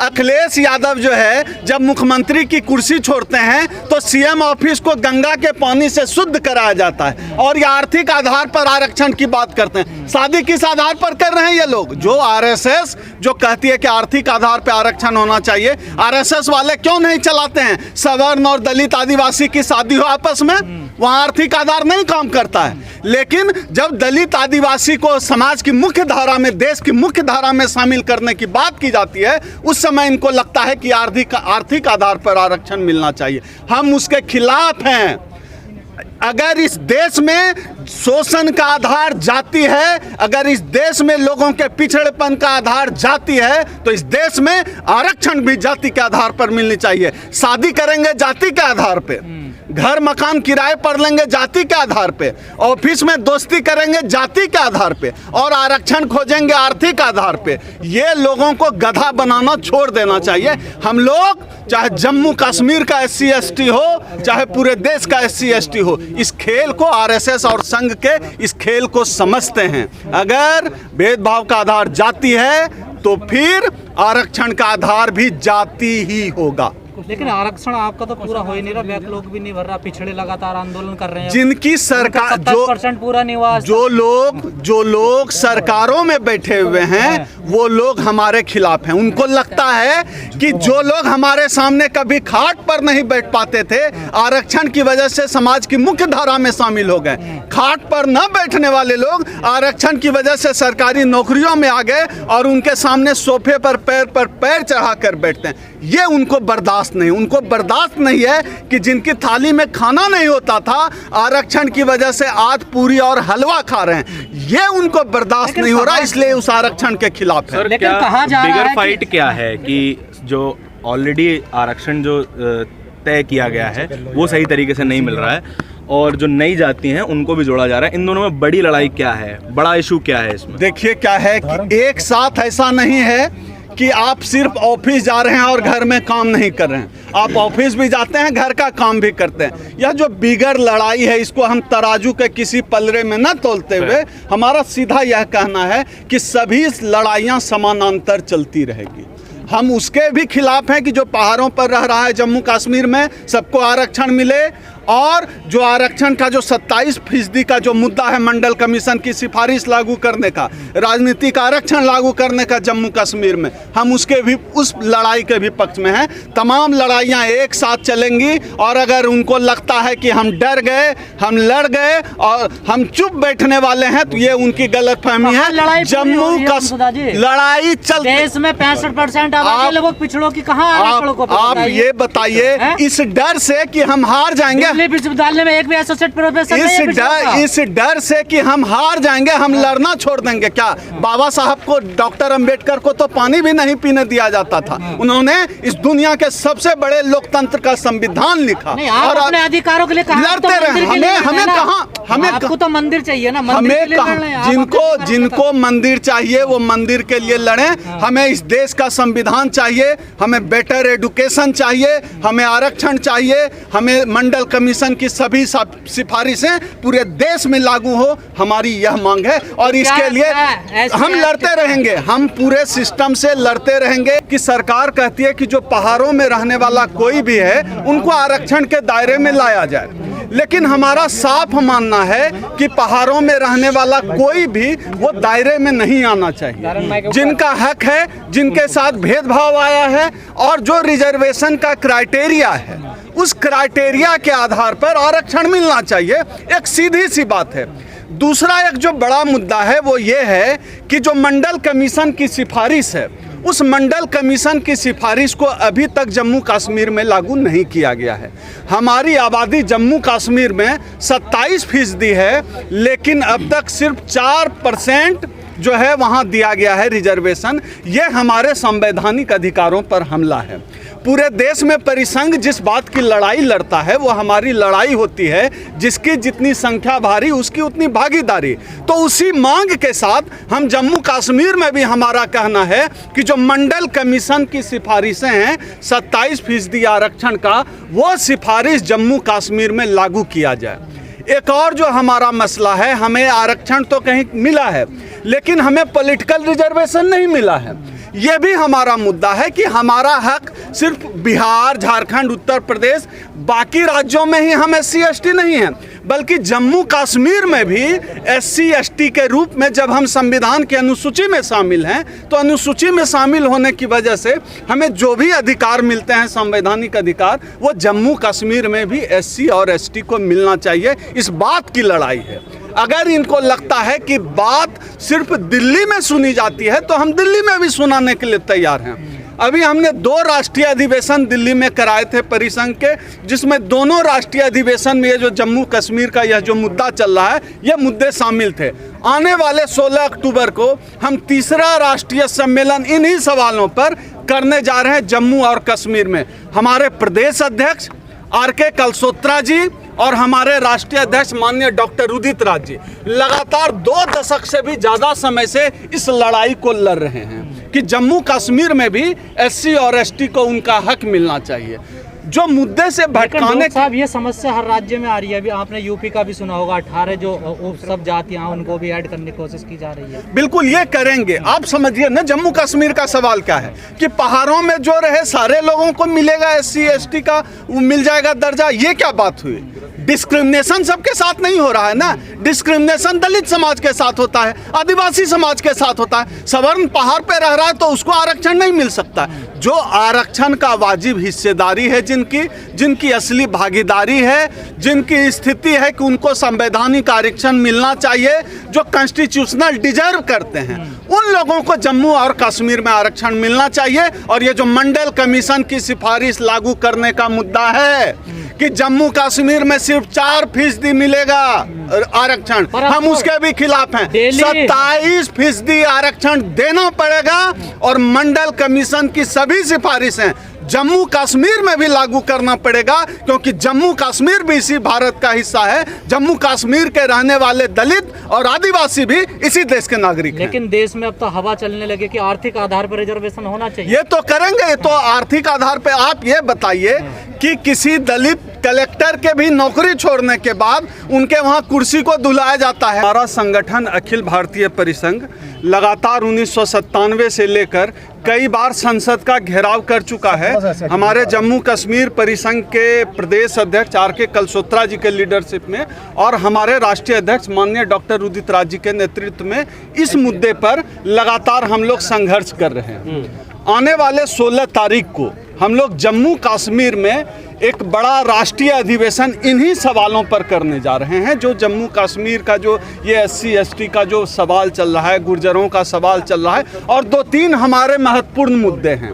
अखिलेश यादव जो है जब मुख्यमंत्री की कुर्सी छोड़ते हैं तो सीएम ऑफिस को गंगा के पानी से शुद्ध कराया जाता है और ये आर्थिक आधार पर आरक्षण की बात करते हैं। शादी किस आधार पर कर रहे हैं ये लोग? जो आरएसएस जो कहती है कि आर्थिक आधार पर आरक्षण होना चाहिए, आरएसएस वाले क्यों नहीं चलाते हैं? सवर्ण और दलित आदिवासी की शादी हो आपस में, वहाँ आर्थिक आधार नहीं काम करता है। लेकिन जब दलित आदिवासी को समाज की मुख्य धारा में, देश की मुख्य धारा में शामिल करने की बात की जाती है, उस समय इनको लगता है कि आर्थिक आधार पर आरक्षण मिलना चाहिए। हम उसके खिलाफ हैं। अगर इस देश में शोषण का आधार जाति है, अगर इस देश में लोगों के पिछड़ेपन का आधार जाति है, तो इस देश में आरक्षण भी जाति के आधार पर मिलनी चाहिए। शादी करेंगे जाति के आधार पे, घर मकान किराए पर लेंगे जाति के आधार पे, ऑफिस में दोस्ती करेंगे जाति के आधार पे, और आरक्षण खोजेंगे आर्थिक आधार पे। ये लोगों को गधा बनाना छोड़ देना चाहिए। हम लोग चाहे जम्मू कश्मीर का SC ST हो, चाहे पूरे देश का SC ST हो, इस खेल को आरएसएस और संघ के इस खेल को समझते हैं। अगर भेदभाव का आधार जाति है तो फिर आरक्षण का आधार भी जाति ही होगा। लेकिन आरक्षण आपका तो पूरा हो ही नहीं रहा, बैकलॉग भी नहीं भर रहा, पिछड़े लगातार आंदोलन कर रहे हैं। जिनकी सरकार 70% पूरा निवास, जो लोग सरकारों में बैठे हुए हैं वो लोग हमारे खिलाफ हैं। उनको लगता है कि जो लोग हमारे सामने कभी खाट पर नहीं बैठ पाते थे, आरक्षण की वजह से समाज की मुख्य धारा में शामिल हो गए। खाट पर न बैठने वाले लोग आरक्षण की वजह से सरकारी नौकरियों में आ गए और उनके सामने सोफे पर पैर चढ़ा कर बैठते हैं। ये उनको बर्दाश्त नहीं, उनको बर्दाश्त नहीं है कि जिनकी थाली में खाना नहीं होता था, आरक्षण की वजह से आज पूरी और हलवा खा रहे हैं। ये उनको बर्दाश्त नहीं हो रहा, इसलिए उस आरक्षण के खिलाफ है। लेकिन कहा जा रहा है बिगर फाइट क्या है कि जो ऑलरेडी आरक्षण जो तय किया गया है वो सही तरीके से नहीं मिल रहा है और जो नई जाति हैं उनको भी जोड़ा जा रहा है। इन दोनों में बड़ी लड़ाई क्या है, बड़ा इशू क्या है इसमें? देखिए क्या है कि एक साथ ऐसा नहीं है कि आप सिर्फ ऑफिस जा रहे हैं और घर में काम नहीं कर रहे हैं। आप ऑफिस भी जाते हैं, घर का काम भी करते हैं। यह जो बिगर लड़ाई है, इसको हम तराजू के किसी पलड़े में न तोलते हुए हमारा सीधा यह कहना है कि सभी लड़ाइयाँ समानांतर चलती रहेगी। हम उसके भी खिलाफ हैं कि जो पहाड़ों पर रह रहा है जम्मू कश्मीर में, सबको आरक्षण मिले, और जो आरक्षण का जो 27% का जो मुद्दा है मंडल कमीशन की सिफारिश लागू करने का, राजनीतिक आरक्षण लागू करने का जम्मू कश्मीर में, हम उसके भी उस लड़ाई के भी पक्ष में हैं। तमाम लड़ाइयां एक साथ चलेंगी और अगर उनको लगता है कि हम डर गए, हम लड़ गए और हम चुप बैठने वाले हैं, तो ये उनकी गलतफहमी है। जम्मू कश्मीर लड़ाई चल, देश में 65% आबादी लोगों पिछड़ों की कहाँ आरक्षण को? आप ये बताइए, इस डर से कि हम हार जाएंगे, विश्वविद्यालय में एक भी एसोसिएट प्रोफेसर इस डर से कि हम हार जाएंगे, हम लड़ना छोड़ देंगे क्या? बाबा साहब को, डॉक्टर अंबेडकर को तो पानी भी नहीं पीने दिया जाता था। उन्होंने इस दुनिया के सबसे बड़े लोकतंत्र का संविधान लिखा और अपने अधिकारों के लिए लड़ते रहे। हमें कहाँ, आपको तो मंदिर चाहिए ना, हमें कहाँ, जिनको मंदिर चाहिए वो मंदिर के लिए लड़े। हमें इस देश का संविधान चाहिए, हमें बेटर एजुकेशन चाहिए, हमें आरक्षण चाहिए, हमें मंडल कमीशन की सभी सिफारिशें पूरे देश में लागू हो, हमारी यह मांग है। और इसके लिए हम लड़ते रहेंगे, हम पूरे सिस्टम से लड़ते रहेंगे। कि सरकार कहती है कि जो पहाड़ों में रहने वाला कोई भी है उनको आरक्षण के दायरे में लाया जाए, लेकिन हमारा साफ मानना है कि पहाड़ों में रहने वाला कोई भी वो दायरे में नहीं आना चाहिए। जिनका हक है, जिनके साथ भेदभाव आया है और जो रिजर्वेशन का क्राइटेरिया है, उस क्राइटेरिया के आधार पर आरक्षण मिलना चाहिए। एक सीधी सी बात है। दूसरा एक जो बड़ा मुद्दा है वो ये है कि जो मंडल कमीशन की सिफारिश है, उस मंडल कमीशन की सिफारिश को अभी तक जम्मू कश्मीर में लागू नहीं किया गया है। हमारी आबादी जम्मू कश्मीर में 27% है, लेकिन अब तक सिर्फ 4% जो है वहाँ दिया गया है रिजर्वेशन। ये हमारे संवैधानिक अधिकारों पर हमला है। पूरे देश में परिसंघ जिस बात की लड़ाई लड़ता है वो हमारी लड़ाई होती है। जिसकी जितनी संख्या भारी उसकी उतनी भागीदारी। तो उसी मांग के साथ हम जम्मू कश्मीर में भी हमारा कहना है कि जो मंडल कमीशन की सिफारिशें हैं 27% आरक्षण का, वो सिफारिश जम्मू कश्मीर में लागू किया जाए। एक और जो हमारा मसला है, हमें आरक्षण तो कहीं मिला है लेकिन हमें पॉलिटिकल रिजर्वेशन नहीं मिला है। ये भी हमारा मुद्दा है कि हमारा हक सिर्फ बिहार, झारखंड, उत्तर प्रदेश, बाकी राज्यों में ही हम SC ST नहीं हैं, बल्कि जम्मू कश्मीर में भी SC ST के रूप में जब हम संविधान की अनुसूची में शामिल हैं, तो अनुसूची में शामिल होने की वजह से हमें जो भी अधिकार मिलते हैं, संवैधानिक अधिकार, वो जम्मू कश्मीर में भी SC और ST को मिलना चाहिए। इस बात की लड़ाई है। अगर इनको लगता है कि बात सिर्फ दिल्ली में सुनी जाती है, तो हम दिल्ली में भी सुनाने के लिए तैयार हैं। अभी हमने 2 राष्ट्रीय अधिवेशन दिल्ली में कराए थे परिसंघ के, जिसमें दोनों राष्ट्रीय अधिवेशन में ये जो जम्मू कश्मीर का यह जो मुद्दा चल रहा है, ये मुद्दे शामिल थे। आने वाले 16 अक्टूबर को हम तीसरा राष्ट्रीय सम्मेलन इन्हीं सवालों पर करने जा रहे हैं जम्मू और कश्मीर में। हमारे प्रदेश अध्यक्ष RK कलसोत्रा जी और हमारे राष्ट्रीय अध्यक्ष माननीय डॉक्टर उदित राज जी लगातार 2 दशक से भी ज़्यादा समय से इस लड़ाई को लड़ रहे हैं कि जम्मू कश्मीर में भी SC और ST को उनका हक मिलना चाहिए। जो मुद्दे से भटकाने साहब, ये समस्या हर राज्य में आ रही है। अभी आपने यूपी का भी सुना होगा, 18 जो सब जातियां उनको भी ऐड करने की कोशिश की जा रही है। बिल्कुल ये करेंगे। आप समझिए ना, जम्मू कश्मीर का सवाल क्या है कि पहाड़ों में जो रहे सारे लोगों को मिलेगा SC ST का मिल जाएगा दर्जा। ये क्या बात हुई? डिस्क्रिमिनेशन सबके साथ नहीं हो रहा है ना। डिस्क्रिमिनेशन दलित समाज के साथ होता है, आदिवासी समाज के साथ होता है। सवर्ण पहाड़ पे रह रहा है तो उसको आरक्षण नहीं मिल सकता। जो आरक्षण का वाजिब हिस्सेदारी है, जिनकी असली भागीदारी है, जिनकी स्थिति है कि उनको संवैधानिक आरक्षण मिलना चाहिए, जो कॉन्स्टिट्यूशनल डिजर्व करते हैं, उन लोगों को जम्मू और कश्मीर में आरक्षण मिलना चाहिए। और ये जो मंडल कमीशन की सिफारिश लागू करने का मुद्दा है कि जम्मू कश्मीर में सिर्फ 4% मिलेगा आरक्षण, हम उसके भी खिलाफ हैं। 27% आरक्षण देना पड़ेगा और मंडल कमीशन की सभी सिफारिशें जम्मू कश्मीर में भी लागू करना पड़ेगा, क्योंकि जम्मू कश्मीर भी इसी भारत का हिस्सा है। जम्मू कश्मीर के रहने वाले दलित और आदिवासी भी इसी देश के नागरिक हैं। लेकिन देश में अब तो हवा चलने लगे कि आर्थिक आधार पर रिजर्वेशन होना चाहिए। ये तो करेंगे, तो आर्थिक आधार पे आप ये बताइए कि किसी दलित कलेक्टर के भी नौकरी छोड़ने के बाद उनके वहाँ कुर्सी को दुलाया जाता है। हमारा संगठन अखिल भारतीय परिसंघ लगातार 1997 से लेकर कई बार संसद का घेराव कर चुका है। हमारे जम्मू कश्मीर परिसंघ के प्रदेश अध्यक्ष RK कलसोत्रा जी के लीडरशिप में और हमारे राष्ट्रीय अध्यक्ष माननीय डॉक्टर उदित राज जी के नेतृत्व में इस मुद्दे पर लगातार हम लोग संघर्ष कर रहे हैं। आने वाले 16 तारीख को हम लोग जम्मू कश्मीर में एक बड़ा राष्ट्रीय अधिवेशन इन्हीं सवालों पर करने जा रहे हैं। जो जम्मू कश्मीर का जो ये SC ST का जो सवाल चल रहा है, गुर्जरों का सवाल चल रहा है, और 2-3 हमारे महत्वपूर्ण मुद्दे हैं।